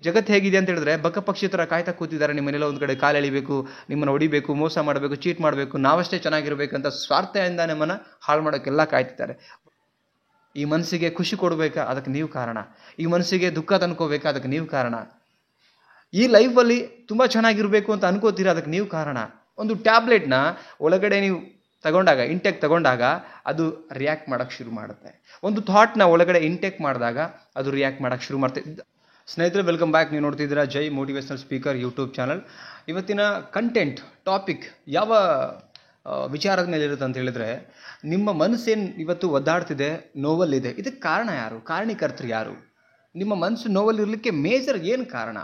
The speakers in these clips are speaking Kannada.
ಜಗತ್ತು ಹೇಗಿದೆ ಅಂತ ಹೇಳಿದ್ರೆ ಬಕಪಕ್ಷಿ ಥರ ಕಾಯ್ತಾ ಕೂತಿದ್ದಾರೆ. ನಿಮ್ಮನ್ನೆಲ್ಲ ಒಂದು ಕಡೆ ಕಾಲು ಎಳಿಬೇಕು, ನಿಮ್ಮನ್ನು ಹೊಡಿಬೇಕು, ಮೋಸ ಮಾಡಬೇಕು, ಚೀಟ್ ಮಾಡಬೇಕು, ನಾವಷ್ಟೇ ಚೆನ್ನಾಗಿರ್ಬೇಕಂತ ಸ್ವಾರ್ಥದಿಂದ ನಮ್ಮನ್ನು ಹಾಳು ಮಾಡೋಕ್ಕೆಲ್ಲ ಕಾಯ್ತಿದ್ದಾರೆ. ಈ ಮನಸ್ಸಿಗೆ ಖುಷಿ ಕೊಡಬೇಕಾ, ಅದಕ್ಕೆ ನೀವು ಕಾರಣ. ಈ ಮನಸ್ಸಿಗೆ ದುಃಖ ತಂದ್ಕೋಬೇಕಾ, ಅದಕ್ಕೆ ನೀವು ಕಾರಣ. ಈ ಲೈಫಲ್ಲಿ ತುಂಬ ಚೆನ್ನಾಗಿರಬೇಕು ಅಂತ ಅನ್ಕೋತೀರಾ, ಅದಕ್ಕೆ ನೀವು ಕಾರಣ. ಒಂದು ಟ್ಯಾಬ್ಲೆಟ್ನ ಒಳಗಡೆ ನೀವು ತಗೊಂಡಾಗ, ಇಂಟೇಕ್ ತಗೊಂಡಾಗ ಅದು ರಿಯಾಕ್ಟ್ ಮಾಡೋಕ್ಕೆ ಶುರು ಮಾಡುತ್ತೆ. ಒಂದು ಥಾಟ್ನ ಒಳಗಡೆ ಇಂಟೇಕ್ ಮಾಡಿದಾಗ ಅದು ರಿಯಾಕ್ಟ್ ಮಾಡೋಕ್ಕೆ ಶುರು ಮಾಡುತ್ತೆ. ಸ್ನೇಹಿತರೆ, ವೆಲ್ಕಮ್ ಬ್ಯಾಕ್. ನೀವು ನೋಡ್ತಿದ್ದೀರಾ ಜೈ ಮೋಟಿವೇಶನಲ್ ಸ್ಪೀಕರ್ ಯೂಟ್ಯೂಬ್ ಚಾನಲ್. ಇವತ್ತಿನ ಕಂಟೆಂಟ್ ಟಾಪಿಕ್ ಯಾವ ವಿಚಾರದ ಮೇಲೆ ಇರುತ್ತೆ ಅಂತ ಹೇಳಿದ್ರೆ, ನಿಮ್ಮ ಮನಸ್ಸೇನು ಇವತ್ತು ಒದ್ದಾಡ್ತಿದೆ, ನೋವಲ್ಲಿದೆ, ಇದಕ್ಕೆ ಕಾರಣ ಯಾರು, ಕಾರಣೀಕರ್ತರು ಯಾರು? ನಿಮ್ಮ ಮನಸ್ಸು ನೋವಲ್ಲಿರಲಿಕ್ಕೆ ಮೇಜರ್ ಏನು ಕಾರಣ?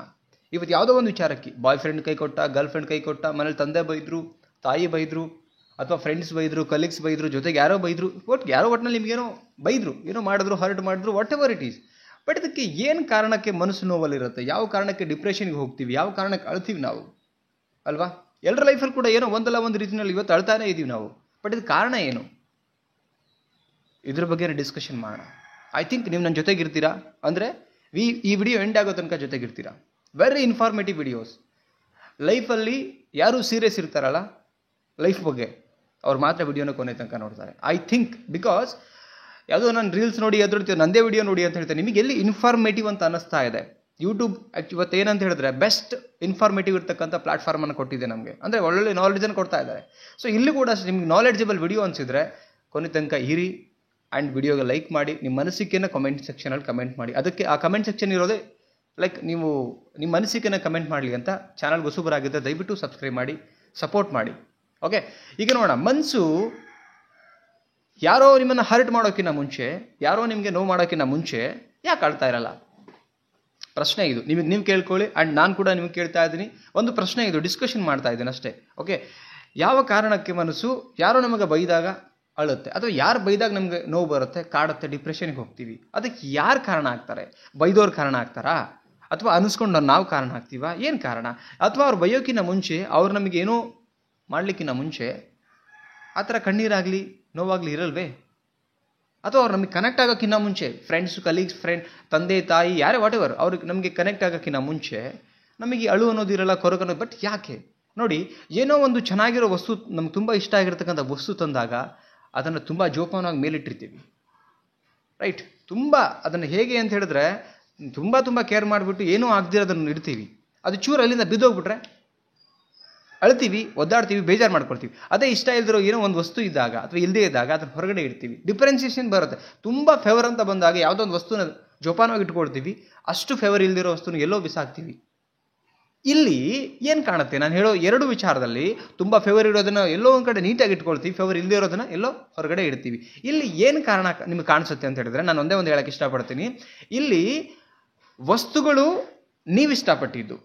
ಇವತ್ತು ಯಾವುದೋ ಒಂದು ವಿಚಾರಕ್ಕೆ ಬಾಯ್ ಫ್ರೆಂಡ್ ಕೈ ಕೊಟ್ಟ, ಗರ್ಲ್ ಫ್ರೆಂಡ್ ಕೈ ಕೊಟ್ಟ, ಮನೇಲಿ ತಂದೆ ಬೈದರು, ತಾಯಿ ಬೈದರು, ಅಥವಾ ಫ್ರೆಂಡ್ಸ್ ಬೈದರು, ಕಲೀಗ್ಸ್ ಬೈದರು, ಜೊತೆಗೆ ಯಾರೋ ಬೈದರು, ಯಾರೋ ಒಟ್ಟಿನಲ್ಲಿ ನಿಮಗೇನೋ ಬೈದರು, ಏನೋ ಮಾಡಿದ್ರು, ಹರ್ಟ್ ಮಾಡಿದ್ರು, what ever it is. But ಇದಕ್ಕೆ ಏನು ಕಾರಣಕ್ಕೆ ಮನಸ್ಸು ನೋವಲ್ಲಿರುತ್ತೆ? ಯಾವ ಕಾರಣಕ್ಕೆ ಡಿಪ್ರೆಷನ್ಗೆ ಹೋಗ್ತೀವಿ? ಯಾವ ಕಾರಣಕ್ಕೆ ಅಳ್ತೀವಿ ನಾವು, ಅಲ್ವಾ? ಎಲ್ಲರ ಲೈಫಲ್ಲಿ ಕೂಡ ಏನೋ ಒಂದಲ್ಲ ಒಂದು ರೀತಿಯಲ್ಲಿ ಇವತ್ತು ಅಳ್ತಾನೆ ಇದ್ದೀವಿ ನಾವು. ಬಟ್ ಇದು ಕಾರಣ ಏನು? ಇದ್ರ ಬಗ್ಗೆ ಡಿಸ್ಕಷನ್ ಮಾಡೋಣ. ಐ ಥಿಂಕ್ ನೀವು ನನ್ನ ಜೊತೆಗಿರ್ತೀರಾ, ಅಂದರೆ ಈ ವಿಡಿಯೋ ಎಂಡ್ ಆಗೋ ತನಕ ಜೊತೆಗಿರ್ತೀರಾ. Very informative videos. ಲೈಫಲ್ಲಿ ಯಾರು ಸೀರಿಯಸ್ ಇರ್ತಾರಲ್ಲ ಲೈಫ್ ಬಗ್ಗೆ, ಅವ್ರು ಮಾತ್ರ ವಿಡಿಯೋನ ಕೊನೆ ತನಕ ನೋಡ್ತಾರೆ. ಐ ಥಿಂಕ್ ಬಿಕಾಸ್ ಯಾವುದೋ ನಾನು ರೀಲ್ಸ್ ನೋಡಿ ಅದ್ರ ನಂದೇ ವಿಡಿಯೋ ನೋಡಿ ಅಂತ ಹೇಳ್ತಾರೆ. ನಿಮಗೆ ಎಲ್ಲಿ ಇನ್ಫಾರ್ಮೇಟಿವ್ ಅಂತ ಅನ್ನಿಸ್ತಾ ಇದೆ? ಯೂಟ್ಯೂಬ್ ಇವತ್ತು ಏನಂತ ಹೇಳಿದ್ರೆ ಬೆಸ್ಟ್ ಇನ್ಫಾರ್ಮೇಟಿವ್ ಇರ್ತಕ್ಕಂಥ ಪ್ಲಾಟ್ಫಾರ್ಮನ್ನು ಕೊಟ್ಟಿದೆ ನಮಗೆ. ಅಂದರೆ ಒಳ್ಳೊಳ್ಳೆ ನಾಲೆಡ್ಜನ್ನು ಕೊಡ್ತಾ ಇದ್ದಾರೆ. ಸೊ ಇಲ್ಲಿ ಕೂಡ ನಿಮ್ಗೆ ನಾಲೆಡ್ಜಬಲ್ ವಿಡಿಯೋ ಅನಿಸಿದ್ರೆ ಕೊನೆ ತನಕ ಇರಿ ಆ್ಯಂಡ್ ವಿಡಿಯೋಗೆ ಲೈಕ್ ಮಾಡಿ. ನಿಮ್ಮ ಮನಸ್ಸಿಕೆನ ಕಮೆಂಟ್ ಸೆಕ್ಷನಲ್ಲಿ ಕಮೆಂಟ್ ಮಾಡಿ. ಅದಕ್ಕೆ ಆ ಕಮೆಂಟ್ ಸೆಕ್ಷನ್ ಇರೋದೇ ಲೈಕ್ ನೀವು ನಿಮ್ಮ ಮನಸ್ಸಿಕೆನ ಕಮೆಂಟ್ ಮಾಡಲಿ ಅಂತ. ಚಾನಲ್ಗೆ ಹೊಸಬರಾಗಿದ್ದರೆ ದಯವಿಟ್ಟು ಸಬ್ಸ್ಕ್ರೈಬ್ ಮಾಡಿ, ಸಪೋರ್ಟ್ ಮಾಡಿ. ಓಕೆ, ಈಗ ನೋಡೋಣ. ಮನಸ್ಸು ಯಾರೋ ನಿಮ್ಮನ್ನು ಹರ್ಟ್ ಮಾಡೋಕ್ಕಿಂತ ಮುಂಚೆ, ಯಾರೋ ನಿಮಗೆ ನೋವು ಮಾಡೋಕ್ಕಿಂತ ಮುಂಚೆ ಯಾಕೆ ಅಳ್ತಾ ಇರಲ್ಲ? ಪ್ರಶ್ನೆ ಇದು. ನೀವು ಕೇಳ್ಕೊಳ್ಳಿ ಆ್ಯಂಡ್ ನಾನು ಕೂಡ ನಿಮಗೆ ಕೇಳ್ತಾ ಇದ್ದೀನಿ. ಒಂದು ಪ್ರಶ್ನೆ ಇದು, ಡಿಸ್ಕಷನ್ ಮಾಡ್ತಾ ಇದ್ದೀನಿ ಅಷ್ಟೇ. ಓಕೆ, ಯಾವ ಕಾರಣಕ್ಕೆ ಮನಸ್ಸು ಯಾರೋ ನಮಗೆ ಬೈದಾಗ ಅಳುತ್ತೆ, ಅಥವಾ ಯಾರು ಬೈದಾಗ ನಮಗೆ ನೋವು ಬರುತ್ತೆ, ಕಾಡುತ್ತೆ, ಡಿಪ್ರೆಷನ್ಗೆ ಹೋಗ್ತೀವಿ? ಅದಕ್ಕೆ ಯಾರು ಕಾರಣ ಆಗ್ತಾರೆ? ಬೈದವ್ರು ಕಾರಣ ಆಗ್ತಾರಾ, ಅಥವಾ ಅನಿಸ್ಕೊಂಡು ನಾವು ಕಾರಣ ಆಗ್ತೀವಾ? ಏನು ಕಾರಣ? ಅಥವಾ ಅವ್ರು ಬೈಯೋಕ್ಕಿಂತ ಮುಂಚೆ, ಅವ್ರು ನಮಗೇನೋ ಮಾಡಲಿಕ್ಕಿಂತ ಮುಂಚೆ ಆ ಥರ ಕಣ್ಣೀರಾಗಲಿ ನೋವಾಗಲಿ ಇರಲ್ವೇ? ಅಥವಾ ಅವ್ರು ನಮಗೆ ಕನೆಕ್ಟ್ ಆಗೋಕ್ಕಿಂತ ಮುಂಚೆ, ಫ್ರೆಂಡ್ಸು, ಕಲೀಗ್ಸ್, ತಂದೆ ತಾಯಿ ಯಾರೇ ವಾಟ್ ಎವರ್, ಅವ್ರಿಗೆ ನಮಗೆ ಕನೆಕ್ಟ್ ಆಗೋಕ್ಕಿಂತ ಮುಂಚೆ ನಮಗೆ ಅಳು ಅನ್ನೋದಿರಲ್ಲ, ಕೊರಗು ಅನ್ನೋದು. ಬಟ್ ಯಾಕೆ ನೋಡಿ, ಏನೋ ಒಂದು ಚೆನ್ನಾಗಿರೋ ವಸ್ತು, ನಮ್ಗೆ ತುಂಬ ಇಷ್ಟ ಆಗಿರ್ತಕ್ಕಂಥ ವಸ್ತು ತಂದಾಗ ಅದನ್ನು ತುಂಬ ಜೋಪಾನವಾಗಿ ಮೇಲಿಟ್ಟಿರ್ತೀವಿ, ರೈಟ್? ತುಂಬ ಅದನ್ನು ಹೇಗೆ ಅಂತ ಹೇಳಿದ್ರೆ ತುಂಬ ಕೇರ್ ಮಾಡಿಬಿಟ್ಟು ಏನೂ ಆಗದಿರೋದನ್ನು ಇಡ್ತೀವಿ. ಅದು ಚೂರು ಅಲ್ಲಿಂದ ಬಿದ್ದೋಗ್ಬಿಟ್ರೆ ಅಳ್ತೀವಿ, ಒದ್ದಾಡ್ತೀವಿ, ಬೇಜಾರು ಮಾಡ್ಕೊಳ್ತೀವಿ. ಅದೇ ಇಷ್ಟ ಇಲ್ದಿರೋ ಏನೋ ಒಂದು ವಸ್ತು ಇದ್ದಾಗ ಅಥವಾ ಇಲ್ಲದೇ ಇದ್ದಾಗ ಅದನ್ನು ಹೊರಗಡೆ ಇಡ್ತೀವಿ. ಡಿಫ್ರೆನ್ಸಿಯೇಷನ್ ಬರುತ್ತೆ. ತುಂಬ ಫೇವರ್ ಅಂತ ಬಂದಾಗ ಯಾವುದೋ ಒಂದು ವಸ್ತುನ ಜೋಪಾನವಾಗಿ ಇಟ್ಕೊಳ್ತೀವಿ, ಅಷ್ಟು ಫೇವರ್ ಇಲ್ದಿರೋ ವಸ್ತುನ ಎಲ್ಲೋ ಬಿಸಾಕ್ತೀವಿ. ಇಲ್ಲಿ ಏನು ಕಾಣುತ್ತೆ? ನಾನು ಹೇಳೋ ಎರಡು ವಿಚಾರದಲ್ಲಿ ತುಂಬ ಫೇವರ್ ಇರೋದನ್ನು ಎಲ್ಲೋ ಒಂದು ಕಡೆ ನೀಟಾಗಿ ಇಟ್ಕೊಳ್ತೀವಿ, ಫೇವರ್ ಇಲ್ಲದೇ ಇರೋದನ್ನು ಎಲ್ಲೋ ಹೊರಗಡೆ ಇಡ್ತೀವಿ. ಇಲ್ಲಿ ಏನು ಕಾರಣ ನಿಮಗೆ ಕಾಣಿಸುತ್ತೆ ಅಂತ ಹೇಳಿದ್ರೆ, ನಾನು ಒಂದೇ ಒಂದು ಹೇಳೋಕ್ಕೆ ಇಷ್ಟಪಡ್ತೀನಿ. ಇಲ್ಲಿ ವಸ್ತುಗಳು ನೀವಿಷ್ಟಪಟ್ಟಿದ್ದು,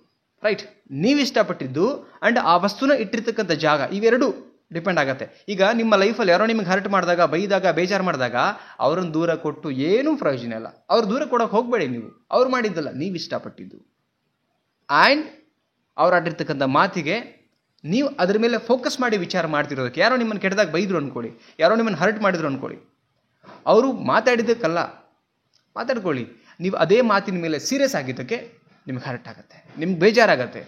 ರೈಟ್? ನೀವಿಷ್ಟಪಟ್ಟಿದ್ದು ಆ್ಯಂಡ್ ಆ ವಸ್ತುನ ಇಟ್ಟಿರ್ತಕ್ಕಂಥ ಜಾಗ, ಇವೆರಡು ಡಿಪೆಂಡ್ ಆಗುತ್ತೆ. ಈಗ ನಿಮ್ಮ ಲೈಫಲ್ಲಿ ಯಾರೋ ನಿಮಗೆ ಹರ್ಟ್ ಮಾಡಿದಾಗ, ಬೈದಾಗ, ಬೇಜಾರು ಮಾಡಿದಾಗ ಅವ್ರನ್ನ ದೂರ ಕೊಟ್ಟು ಏನೂ ಪ್ರಯೋಜನ ಇಲ್ಲ. ಅವ್ರು ದೂರ ಕೊಡೋಕೆ ಹೋಗಬೇಡಿ. ನೀವು ಅವ್ರು ಮಾಡಿದ್ದಲ್ಲ, ನೀವು ಇಷ್ಟಪಟ್ಟಿದ್ದು. ಆ್ಯಂಡ್ ಅವ್ರು ಆಡಿರ್ತಕ್ಕಂಥ ಮಾತಿಗೆ ನೀವು ಅದ್ರ ಮೇಲೆ ಫೋಕಸ್ ಮಾಡಿ ವಿಚಾರ ಮಾಡ್ತಿರೋದಕ್ಕೆ. ಯಾರೋ ನಿಮ್ಮನ್ನು ಕೆಟ್ಟದಾಗ ಬೈದರು ಅಂದ್ಕೊಳ್ಳಿ, ಯಾರೋ ನಿಮ್ಮನ್ನು ಹರ್ಟ್ ಮಾಡಿದ್ರು ಅಂದ್ಕೊಳ್ಳಿ, ಅವರು ಮಾತಾಡಿದ್ದಕ್ಕಲ್ಲ, ಮಾತಾಡ್ಕೊಳ್ಳಿ. ನೀವು ಅದೇ ಮಾತಿನ ಮೇಲೆ ಸೀರಿಯಸ್ ಆಗಿದ್ದಕ್ಕೆ ನಿಮಗೆ ಹರ್ಟ್ ಆಗುತ್ತೆ, ನಿಮ್ಗೆ ಬೇಜಾರಾಗತ್ತೆ.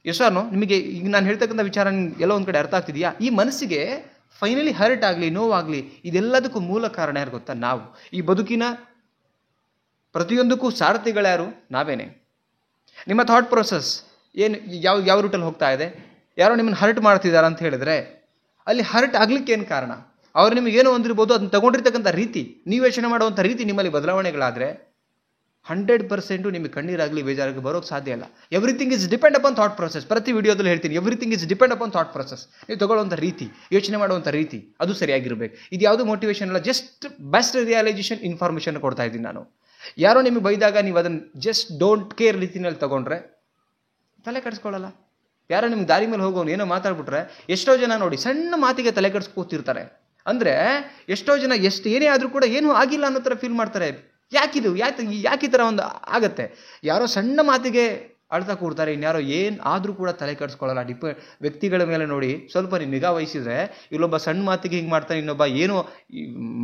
ಎಷ್ಟೋ ನಿಮಗೆ ಈಗ ನಾನು ಹೇಳ್ತಕ್ಕಂಥ ವಿಚಾರ ಎಲ್ಲೋ ಒಂದು ಕಡೆ ಅರ್ಥ ಆಗ್ತಿದೆಯಾ? ಈ ಮನಸ್ಸಿಗೆ ಫೈನಲಿ ಹರ್ಟ್ ಆಗಲಿ, ನೋವಾಗಲಿ, ಇದೆಲ್ಲದಕ್ಕೂ ಮೂಲ ಕಾರಣ ಯಾರು ಗೊತ್ತಾ? ನಾವು. ಈ ಬದುಕಿನ ಪ್ರತಿಯೊಂದಕ್ಕೂ ಸಾರಥಿಗಳ್ಯಾರು? ನಾವೇನೆ. ನಿಮ್ಮ ಥಾಟ್ ಪ್ರೊಸೆಸ್ ಏನು, ಯಾವ ರೂಟಲ್ಲಿ ಹೋಗ್ತಾ ಇದೆ? ಯಾರೋ ನಿಮ್ಮನ್ನು ಹರ್ಟ್ ಮಾಡ್ತಿದ್ದಾರೆ ಅಂತ ಹೇಳಿದ್ರೆ ಅಲ್ಲಿ ಹರ್ಟ್ ಆಗ್ಲಿಕ್ಕೆ ಏನು ಕಾರಣ? ಅವ್ರು ನಿಮಗೇನೋ ಒಂದಿರ್ಬೋದು, ಅದನ್ನು ತಗೊಂಡಿರ್ತಕ್ಕಂಥ ರೀತಿ, ನೀವು ಯೋಚನೆ ಮಾಡುವಂಥ ರೀತಿ ನಿಮ್ಮಲ್ಲಿ ಬದಲಾವಣೆಗಳಾದರೆ 100% ನಿಮಗೆ ಕಣ್ಣೀರಾಗಲಿ, ಬೇಜಾರಾಗಲಿ ಬರೋಕ್ಕೆ ಸಾಧ್ಯ ಇಲ್ಲ. Everything is depend upon thought process. ಪ್ರತಿ ವಿಡಿಯೋದಲ್ಲಿ ಹೇಳ್ತೀನಿ, everything is depend upon thought process. ನೀವು ತಗೊಳ್ಳುವಂಥ ರೀತಿ, ಯೋಚನೆ ಮಾಡುವಂಥ ರೀತಿ, ಅದು ಸರಿಯಾಗಿರಬೇಕು. ಇದು ಯಾವುದೂ ಮೋಟಿವೇಶನ್ ಅಲ್ಲ, ಜಸ್ಟ್ ಬೆಸ್ಟ್ ರಿಯಲೈಸೇಷನ್ ಇನ್ಫಾರ್ಮೇಷನ್ ಕೊಡ್ತಾ ಇದ್ದೀನಿ ನಾನು. ಯಾರೋ ನಿಮಗೆ ಬೈದಾಗ ನೀವು ಅದನ್ನು ಜಸ್ಟ್ ಡೋಂಟ್ ಕೇರ್ ರೀತಿಯಲ್ಲಿ ತಗೊಂಡ್ರೆ ತಲೆ ಕೆಡಿಸ್ಕೊಳ್ಳಲ್ಲ. ಯಾರೋ ನಿಮ್ಗೆ ದಾರಿ ಮೇಲೆ ಹೋಗೋನು ಏನೋ ಮಾತಾಡ್ಬಿಟ್ರೆ, ಎಷ್ಟೋ ಜನ ನೋಡಿ ಸಣ್ಣ ಮಾತಿಗೆ ತಲೆ ಕೆಡಿಸ್ಕೋತಿರ್ತಾರೆ. ಅಂದರೆ ಎಷ್ಟೋ ಜನ ಏನೇ ಆದರೂ ಕೂಡ ಏನೂ ಆಗಿಲ್ಲ ಅನ್ನೋ ಥರ ಫೀಲ್ ಮಾಡ್ತಾರೆ. ಯಾಕೆ ಈ ಥರ ಒಂದು ಆಗತ್ತೆ? ಯಾರೋ ಸಣ್ಣ ಮಾತಿಗೆ ಅಳ್ತಾ ಕೂಡ್ತಾರೆ, ಇನ್ಯಾರೋ ಏನು ಆದರೂ ಕೂಡ ತಲೆ ಕೆಡಿಸ್ಕೊಳ್ಳಲ್ಲ. ವ್ಯಕ್ತಿಗಳ ಮೇಲೆ ನೋಡಿ ಸ್ವಲ್ಪ ನೀವು ನಿಗಾ ವಹಿಸಿದ್ರೆ, ಇಲ್ಲೊಬ್ಬ ಸಣ್ಣ ಮಾತಿಗೆ ಹಿಂಗೆ ಮಾಡ್ತಾನೆ, ಇನ್ನೊಬ್ಬ ಏನೋ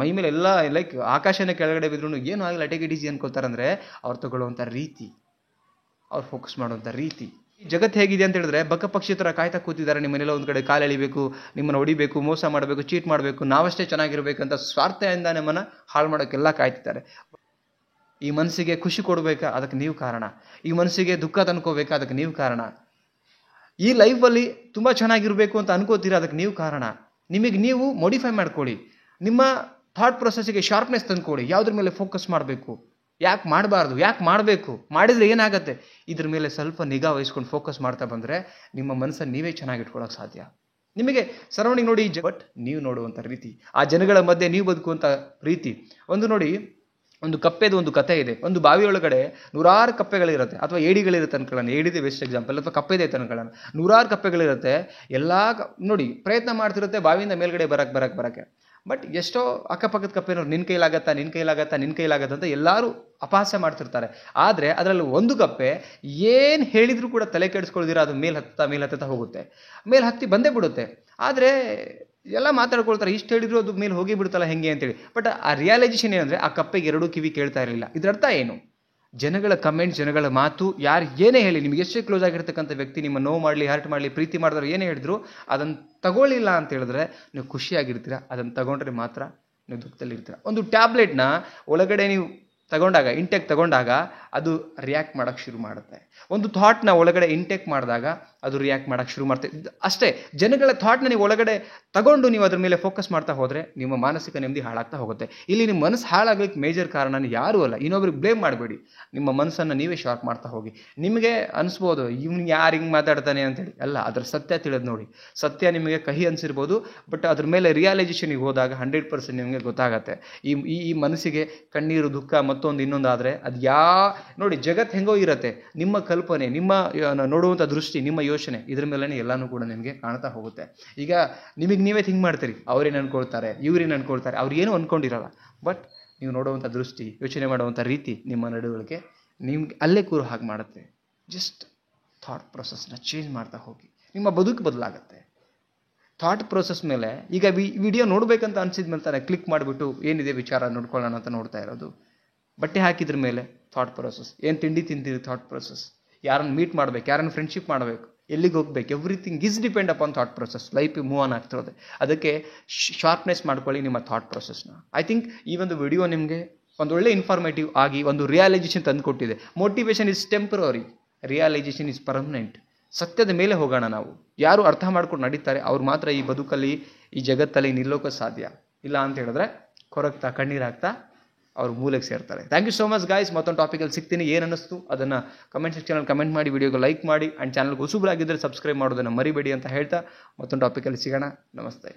ಮೈ ಮೇಲೆ ಎಲ್ಲ ಲೈಕ್ ಆಕಾಶನೇ ಕೆಳಗಡೆ ಬಿದ್ರು ಏನೂ ಆಗಿಲ್ಲ, ಟೇಕ್ ಇಟ್ ಈಸಿ ಅನ್ಕೊಳ್ತಾರಂದರೆ ಅವ್ರು ತಗೊಳ್ಳುವಂಥ ರೀತಿ, ಅವ್ರು ಫೋಕಸ್ ಮಾಡುವಂಥ ರೀತಿ. ಈ ಜಗತ್ತು ಹೇಗಿದೆ ಅಂತ ಹೇಳಿದ್ರೆ ಬಕಪಕ್ಷಿ ಥರ ಕಾಯ್ತಾ ಕೂತಿದ್ದಾರೆ. ನಿಮ್ಮನ್ನೆಲ್ಲ ಒಂದು ಕಡೆ ಕಾಲು ಎಳಿಬೇಕು, ನಿಮ್ಮನ್ನು ಹೊಡಿಬೇಕು, ಮೋಸ ಮಾಡಬೇಕು, ಚೀಟ್ ಮಾಡಬೇಕು, ನಾವಷ್ಟೇ ಚೆನ್ನಾಗಿರ್ಬೇಕಂತ ಸ್ವಾರ್ಥದಿಂದ ನಮ್ಮನ್ನು ಹಾಳು ಮಾಡೋಕ್ಕೆಲ್ಲ ಕಾಯ್ತಿದ್ದಾರೆ. ಈ ಮನಸ್ಸಿಗೆ ಖುಷಿ ಕೊಡಬೇಕಾ, ಅದಕ್ಕೆ ನೀವು ಕಾರಣ. ಈ ಮನಸ್ಸಿಗೆ ದುಃಖ ತಂದ್ಕೋಬೇಕಾ, ಅದಕ್ಕೆ ನೀವು ಕಾರಣ. ಈ ಲೈಫಲ್ಲಿ ತುಂಬ ಚೆನ್ನಾಗಿರಬೇಕು ಅಂತ ಅನ್ಕೋತೀರಾ, ಅದಕ್ಕೆ ನೀವು ಕಾರಣ. ನಿಮಗೆ ನೀವು ಮಾಡಿಫೈ ಮಾಡ್ಕೊಳ್ಳಿ. ನಿಮ್ಮ ಥಾಟ್ ಪ್ರೊಸೆಸ್ಸಿಗೆ ಶಾರ್ಪ್ನೆಸ್ ತಂದ್ಕೊಳ್ಳಿ. ಯಾವುದ್ರ ಮೇಲೆ ಫೋಕಸ್ ಮಾಡಬೇಕು, ಯಾಕೆ ಮಾಡಬಾರ್ದು, ಯಾಕೆ ಮಾಡಬೇಕು, ಮಾಡಿದರೆ ಏನಾಗುತ್ತೆ, ಇದ್ರ ಮೇಲೆ ಸ್ವಲ್ಪ ನಿಗಾ ವಹಿಸ್ಕೊಂಡು ಫೋಕಸ್ ಮಾಡ್ತಾ ಬಂದರೆ ನಿಮ್ಮ ಮನಸ್ಸನ್ನು ನೀವೇ ಚೆನ್ನಾಗಿಟ್ಕೊಳ್ಳೋಕೆ ಸಾಧ್ಯ. ನಿಮಗೆ ಸರೌಂಡಿಂಗ್ ನೋಡಿ, ಬಟ್ ನೀವು ನೋಡುವಂಥ ರೀತಿ, ಆ ಜನಗಳ ಮಧ್ಯೆ ನೀವು ಬದುಕುವಂಥ ರೀತಿ. ಒಂದು ನೋಡಿ, ಒಂದು ಕಪ್ಪೆದು ಒಂದು ಕಥೆ ಇದೆ. ಒಂದು ಬಾವಿಯೊಳಗಡೆ ನೂರಾರು ಕಪ್ಪೆಗಳಿರುತ್ತೆ, ಅಥವಾ ಏಡಿಗಳಿರುತ್ತೆ ಅನ್ಕೊಳ್ಳೋಣ. ಏಡಿದೆ ಬೆಸ್ಟ್ ಎಕ್ಸಾಂಪಲ್, ಅಥವಾ ಕಪ್ಪೆದೆ ಅನ್ಕೊಳ್ಳೋಣ. ನೂರಾರು ಕಪ್ಪೆಗಳಿರುತ್ತೆ. ಎಲ್ಲ ನೋಡಿ ಪ್ರಯತ್ನ ಮಾಡ್ತಿರುತ್ತೆ ಬಾವಿಯಿಂದ ಮೇಲ್ಗಡೆ ಬರಕ್ಕೆ. ಬಟ್ ಎಷ್ಟೋ ಅಕ್ಕಪಕ್ಕದ ಕಪ್ಪೆನವ್ರು ನಿನ್ನ ಕೈಲಾಗತ್ತಾ ಅಂತ ಎಲ್ಲರೂ ಅಪಹಾಸ್ಯ ಮಾಡ್ತಿರ್ತಾರೆ. ಆದರೆ ಅದರಲ್ಲಿ ಒಂದು ಕಪ್ಪೆ ಏನು ಹೇಳಿದರೂ ಕೂಡ ತಲೆ ಕೆಡಿಸ್ಕೊಳ್ದಿರ ಅದು ಮೇಲೆ ಹತ್ತಾ ಹೋಗುತ್ತೆ. ಮೇಲೆ ಹತ್ತಿ ಬಂದೇ ಬಿಡುತ್ತೆ. ಆದರೆ ಎಲ್ಲ ಮಾತಾಡ್ಕೊಳ್ತಾರೆ, ಇಷ್ಟು ಹೇಳಿದ್ರು ಅದು ಮೇಲೆ ಹೋಗಿ ಬಿಡುತ್ತಲ್ಲ ಹೆಂಗೆ ಅಂತೇಳಿ. ಬಟ್ ಆ ರಿಯಲೈಸೇಷನ್ ಏನಂದರೆ ಆ ಕಪ್ಪೆಗೆ ಎರಡೂ ಕಿವಿ ಕೇಳ್ತಾ ಇರಲಿಲ್ಲ. ಇದರರ್ಥ ಏನು? ಜನಗಳ ಕಮೆಂಟ್ಸ್, ಜನಗಳ ಮಾತು, ಯಾರು ಏನೇ ಹೇಳಿ, ನಿಮಗೆ ಎಷ್ಟೇ ಕ್ಲೋಸ್ ಆಗಿರ್ತಕ್ಕಂಥ ವ್ಯಕ್ತಿ ನಿಮ್ಮ ನೋವು ಮಾಡಲಿ, ಹರ್ಟ್ ಮಾಡಲಿ, ಪ್ರೀತಿ ಮಾಡಿದ್ರೆ ಏನೇ ಹೇಳಿದ್ರು ಅದನ್ನು ತಗೊಳ್ಳಿಲ್ಲ ಅಂತ ಹೇಳಿದ್ರೆ ನೀವು ಖುಷಿಯಾಗಿರ್ತೀರ. ಅದನ್ನು ತಗೊಂಡ್ರೆ ಮಾತ್ರ ನೀವು ದುಃಖದಲ್ಲಿರ್ತೀರ. ಒಂದು ಟ್ಯಾಬ್ಲೆಟ್ನ ಒಳಗಡೆ ನೀವು ಇಂಟೇಕ್ ತಗೊಂಡಾಗ ಅದು ರಿಯಾಕ್ಟ್ ಮಾಡೋಕ್ಕೆ ಶುರು ಮಾಡುತ್ತೆ. ಒಂದು ಥಾಟ್ನ ಒಳಗಡೆ ಇಂಟೇಕ್ ಮಾಡಿದಾಗ ಅದು ರಿಯಾಕ್ಟ್ ಮಾಡೋಕ್ಕೆ ಶುರು ಮಾಡ್ತದೆ. ಅಷ್ಟೇ, ಜನಗಳ ಥಾಟ್ನ ನೀವು ಒಳಗಡೆ ತಗೊಂಡು ನೀವು ಅದ್ರ ಮೇಲೆ ಫೋಕಸ್ ಮಾಡ್ತಾ ಹೋದರೆ ನಿಮ್ಮ ಮಾನಸಿಕ ನೆಮ್ಮದಿ ಹಾಳಾಗ್ತಾ ಹೋಗುತ್ತೆ. ಇಲ್ಲಿ ನಿಮ್ಮ ಮನಸ್ಸು ಹಾಳಾಗಲಿಕ್ಕೆ ಮೇಜರ್ ಕಾರಣ ಯಾರೂ ಅಲ್ಲ. ಇನ್ನೊಬ್ರಿಗೆ ಬ್ಲೇಮ್ ಮಾಡಬೇಡಿ. ನಿಮ್ಮ ಮನಸ್ಸನ್ನು ನೀವೇ ಶಾರ್ಪ್ ಮಾಡ್ತಾ ಹೋಗಿ. ನಿಮಗೆ ಅನಿಸ್ಬೋದು ಇವ್ನು ಯಾರು ಹಿಂಗೆ ಮಾತಾಡ್ತಾನೆ ಅಂತೇಳಿ. ಅಲ್ಲ, ಅದ್ರ ಸತ್ಯ ತಿಳಿದು ನೋಡಿ. ಸತ್ಯ ನಿಮಗೆ ಕಹಿ ಅನಿಸಿರ್ಬೋದು, ಬಟ್ ಅದ್ರ ಮೇಲೆ ರಿಯಲೈಸೇಷನಿಗೆ ಹೋದಾಗ 100% ನಿಮಗೆ ಗೊತ್ತಾಗತ್ತೆ. ಈ ಮನಸ್ಸಿಗೆ ಕಣ್ಣೀರು, ದುಃಖ, ಮತ್ತೊಂದು ಇನ್ನೊಂದು ಆದರೆ ಅದು ನೋಡಿ, ಜಗತ್ತು ಹೆಂಗೋ ಇರುತ್ತೆ. ನಿಮ್ಮ ಕಲ್ಪನೆ, ನಿಮ್ಮ ನೋಡುವಂಥ ದೃಷ್ಟಿ, ನಿಮ್ಮ ಯೋಚನೆ, ಇದ್ರ ಮೇಲೆ ಎಲ್ಲನೂ ಕೂಡ ನಿಮಗೆ ಕಾಣ್ತಾ ಹೋಗುತ್ತೆ. ಈಗ ನಿಮಗೆ ನೀವೇ ಥಿಂಕ್ ಮಾಡ್ತೀರಿ, ಅವ್ರೇನು ಅನ್ಕೊಳ್ತಾರೆ, ಇವ್ರೇನು ಅನ್ಕೊಳ್ತಾರೆ, ಅವ್ರು ಏನೂ ಅನ್ಕೊಂಡಿರಲ್ಲ. ಬಟ್ ನೀವು ನೋಡುವಂಥ ದೃಷ್ಟಿ, ಯೋಚನೆ ಮಾಡುವಂಥ ರೀತಿ, ನಿಮ್ಮ ನಡವಳಿಕೆ ನಿಮ್ಗೆ ಅಲ್ಲೇ ಕೂರು ಹಾಗೆ ಮಾಡುತ್ತೆ. ಜಸ್ಟ್ ಥಾಟ್ ಪ್ರೊಸೆಸ್ನ ಚೇಂಜ್ ಮಾಡ್ತಾ ಹೋಗಿ, ನಿಮ್ಮ ಬದುಕು ಬದಲಾಗುತ್ತೆ. ಥಾಟ್ ಪ್ರೊಸೆಸ್ ಮೇಲೆ ಈಗ ವಿಡಿಯೋ ನೋಡಬೇಕಂತ ಅನಿಸಿದ ಮೇಲೆ ತಾನೆ ಕ್ಲಿಕ್ ಮಾಡಿಬಿಟ್ಟು ಏನಿದೆ ವಿಚಾರ ನೋಡ್ಕೊಳ್ಳೋಣ ಅಂತ ನೋಡ್ತಾ ಇರೋದು. ಬಟ್ಟೆ ಹಾಕಿದ್ರ ಮೇಲೆ ಥಾಟ್ ಪ್ರೊಸೆಸ್, ಏನು ತಿಂಡಿ ತಿಂತೀರಿ ಥಾಟ್ ಪ್ರೊಸೆಸ್, ಯಾರನ್ನು ಮೀಟ್ ಮಾಡಬೇಕು, ಯಾರನ್ನು ಫ್ರೆಂಡ್ಶಿಪ್ ಮಾಡಬೇಕು, ಎಲ್ಲಿಗೆ ಹೋಗ್ಬೇಕು, everything is depend upon thought process. Life move on ಆಗ್ತಿರೋದೆ. ಅದಕ್ಕೆ ಶಾರ್ಪ್ನೆಸ್ ಮಾಡ್ಕೊಳ್ಳಿ ನಿಮ್ಮ ಥಾಟ್ ಪ್ರೊಸೆಸ್ನ. ಐ ಥಿಂಕ್ ಈ ಒಂದು ವಿಡಿಯೋ ನಿಮಗೆ ಒಂದು ಒಳ್ಳೆ ಇನ್ಫಾರ್ಮೇಟಿವ್ ಆಗಿ ಒಂದು ರಿಯಲೈಸೇಷನ್ ತಂದುಕೊಟ್ಟಿದೆ. Motivation is temporary, realisation is permanent. ಸತ್ಯದ ಮೇಲೆ ಹೋಗೋಣ ನಾವು. ಯಾರು ಅರ್ಥ ಮಾಡ್ಕೊಂಡು ನಡೀತಾರೆ ಅವ್ರು ಮಾತ್ರ ಈ ಬದುಕಲ್ಲಿ, ಈ ಜಗತ್ತಲ್ಲಿ ನಿಲ್ಲೋಕೆ ಸಾಧ್ಯ. ಇಲ್ಲ ಅಂತ ಹೇಳಿದ್ರೆ ಕೊರಗ್ತಾ, ಕಣ್ಣೀರಾಗ್ತಾ ಅವ್ರು ಮೂಲೆಗೆ ಸೇರ್ತಾರೆ. Thank you so much guys. ಮತ್ತೊಂದು ಟಾಪಿಕಲ್ಲಿ ಸಿಗ್ತೀನಿ. ಏನು ಅನ್ನಿಸ್ತು ಅದನ್ನು ಕಮೆಂಟ್ ಸೆಕ್ಷನಲ್ಲಿ ಕಮೆಂಟ್ ಮಾಡಿ, ವಿಡಿಯೋಗೆ ಲೈಕ್ ಮಾಡಿ, ಆ್ಯಂಡ್ ಚಾನಲ್ಗೆ ಹೊಸಬರಾಗಿದ್ದರೆ ಸಬ್ಸ್ಕ್ರೈಬ್ ಮಾಡೋದನ್ನು ಮರಿಬೇಡಿ ಅಂತ ಹೇಳ್ತಾ ಮತ್ತೊಂದು ಟಾಪಿಕಲ್ಲಿ ಸಿಗೋಣ. ನಮಸ್ತೆ.